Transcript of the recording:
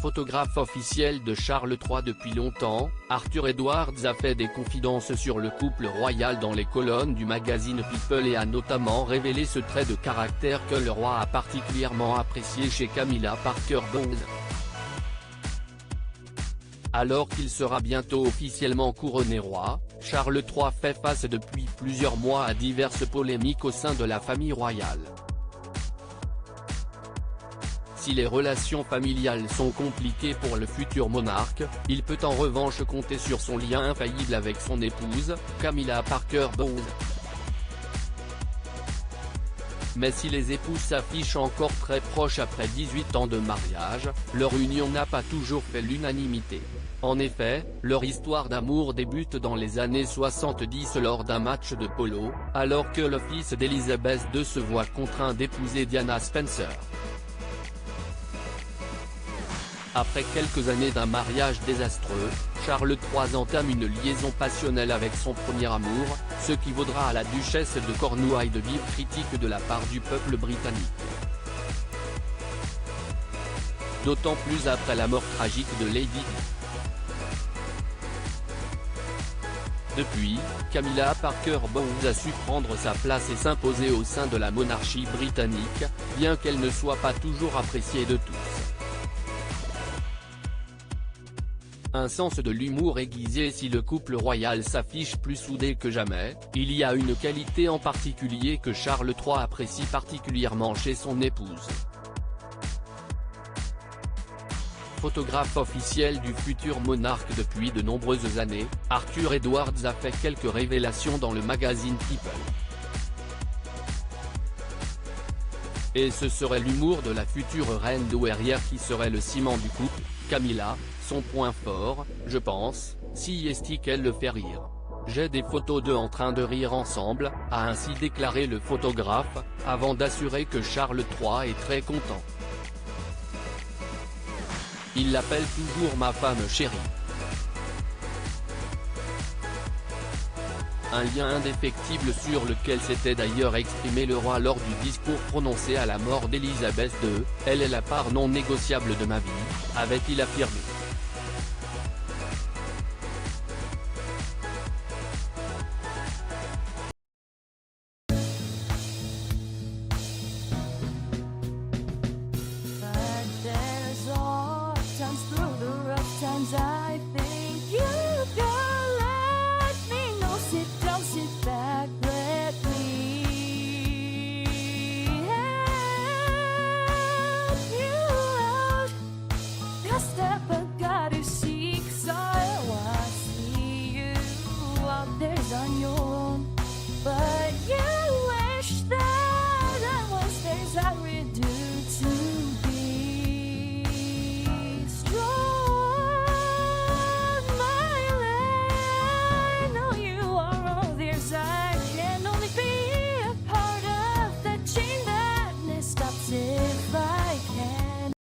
photographe officiel de Charles III depuis longtemps, Arthur Edwards a fait des confidences sur le couple royal dans les colonnes du magazine People et a notamment révélé ce trait de caractère que le roi a particulièrement apprécié chez Camilla Parker Bowles. Alors qu'il sera bientôt officiellement couronné roi, Charles III fait face depuis plusieurs mois à diverses polémiques au sein de la famille royale. Si les relations familiales sont compliquées pour le futur monarque, il peut en revanche compter sur son lien infaillible avec son épouse, Camilla Parker Bowles. Mais si les époux s'affichent encore très proches après 18 ans de mariage, leur union n'a pas toujours fait l'unanimité. En effet, leur histoire d'amour débute dans les années 70 lors d'un match de polo, alors que le fils d'Elizabeth II se voit contraint d'épouser Diana Spencer. Après quelques années d'un mariage désastreux, Charles III entame une liaison passionnelle avec son premier amour, ce qui vaudra à la duchesse de Cornouailles de vives critiques de la part du peuple britannique. D'autant plus après la mort tragique de Lady Di. Depuis, Camilla Parker Bowles a su prendre sa place et s'imposer au sein de la monarchie britannique, bien qu'elle ne soit pas toujours appréciée de tous. Un sens de l'humour aiguisé. Si le couple royal s'affiche plus soudé que jamais, il y a une qualité en particulier que Charles III apprécie particulièrement chez son épouse. Photographe officiel du futur monarque depuis de nombreuses années, Arthur Edwards a fait quelques révélations dans le magazine People. Et ce serait l'humour de la future reine douairière qui serait le ciment du couple. Camilla, son point fort, je pense, si est qu'elle le fait rire. J'ai des photos d'eux en train de rire ensemble, a ainsi déclaré le photographe, avant d'assurer que Charles III est très content. Il l'appelle toujours ma femme chérie. Un lien indéfectible sur lequel s'était d'ailleurs exprimé le roi lors du discours prononcé à la mort d'Élisabeth II, « Elle est la part non négociable de ma vie », avait-il affirmé. I think you can let me know. Sit down, sit back, let me help you out. Just step